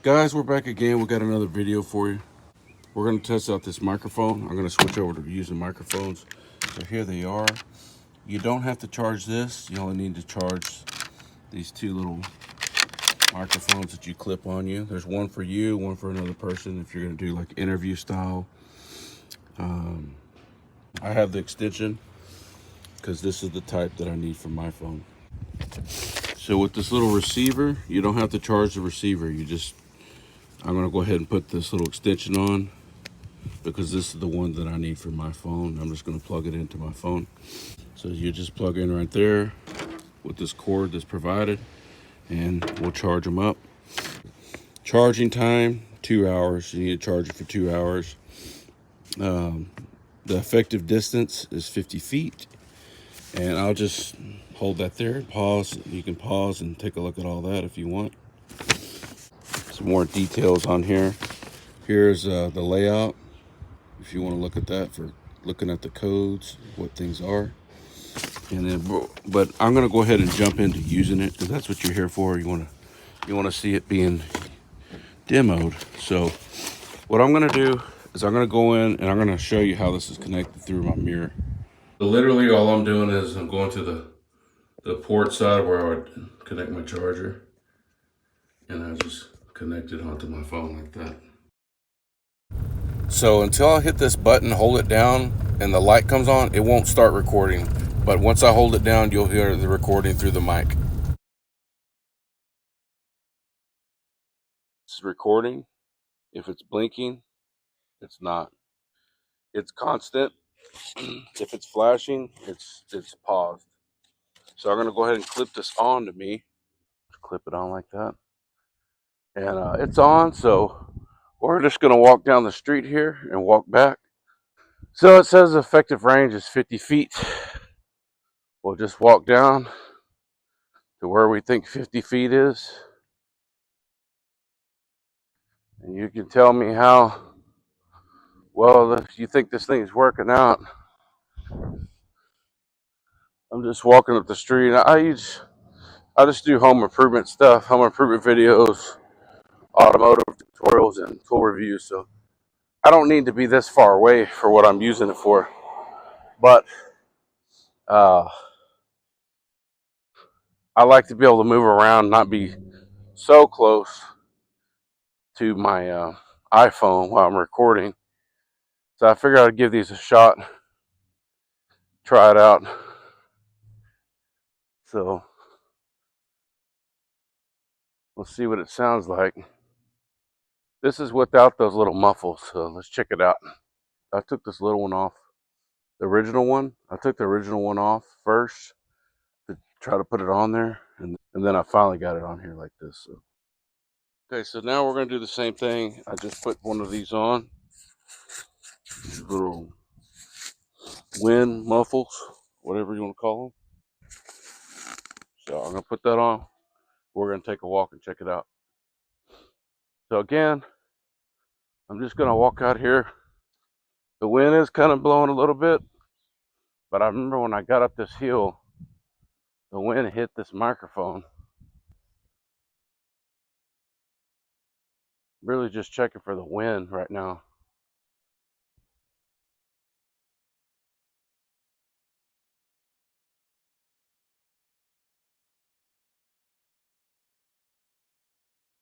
Guys, we're back again. We got another video for you. We're going to test out this microphone. I'm going to switch over to using microphones. So here they are. You don't have to charge this. You only need to charge these two little microphones that you clip on you. There's one for you, one for another person if you're going to do like interview style. I have the extension because this is the type that I need for my phone. So with this little receiver, you don't have to charge the receiver. I'm going to go ahead and put this little extension on because this is the one that I need for my phone. I'm just going to plug it into my phone. So you just plug in right there with this cord that's provided, and we'll charge them up. Charging time, 2 hours. You need to charge it for 2 hours. The effective distance is 50 feet. And I'll just hold that there, pause. You can pause and take a look at all that if you want. Some more details on here. Here's the layout. If you want to look at that for looking at the codes, what things are. And then, but I'm gonna go ahead and jump into using it because that's what you're here for. You wanna see it being demoed. So what I'm gonna do is I'm gonna go in and I'm gonna show you how this is connected through my mirror. So literally all I'm doing is I'm going to the port side where I would connect my charger, and I just connect it onto my phone like that. So until I hit this button, hold it down, and the light comes on, it won't start recording. But once I hold it down, you'll hear the recording through the mic. It's recording. If it's blinking, it's not. It's constant. If it's flashing, it's paused. So I'm gonna go ahead and clip this on to me. Just clip it on like that, and it's on. So we're just gonna walk down the street here and walk back. So it says the effective range is 50 feet. We'll just walk down to where we think 50 feet is, and you can tell me how well if you think this thing's working out. I'm just walking up the street. I just do home improvement stuff, home improvement videos, automotive tutorials, and tool reviews. So I don't need to be this far away for what I'm using it for. But uh, I like to be able to move around, not be so close to my iPhone while I'm recording. So I figured I'd give these a shot, try it out. So we'll see what it sounds like. This is without those little muffles, so let's check it out. I took this little one off, the original one. I took the original one off first to try to put it on there, and then I finally got it on here like this. So. Okay, so now we're going to do the same thing. I just put one of these on, these little wind muffles, whatever you want to call them. So I'm going to put that on. We're going to take a walk and check it out. So again, I'm just going to walk out here. The wind is kind of blowing a little bit, but I remember when I got up this hill, the wind hit this microphone. Really just checking for the wind right now.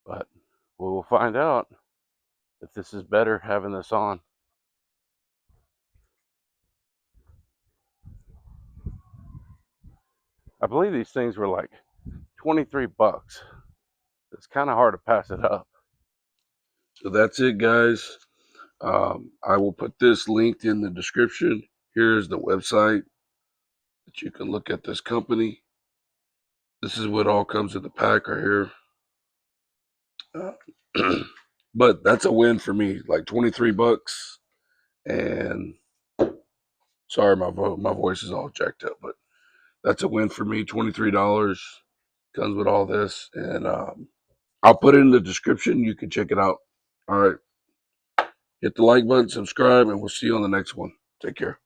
But we will find out if this is better having this on. I believe these things were like 23 bucks. It's kind of hard to pass it up. So that's it, guys. I will put this linked in the description. Here's the website that you can look at this company. This is what all comes in the pack right here. But that's a win for me. Like 23 bucks. And sorry, my voice is all jacked up, but that's a win for me. $23 comes with all this, and I'll put it in the description. You can check it out. All right. Hit the like button, subscribe, and we'll see you on the next one. Take care.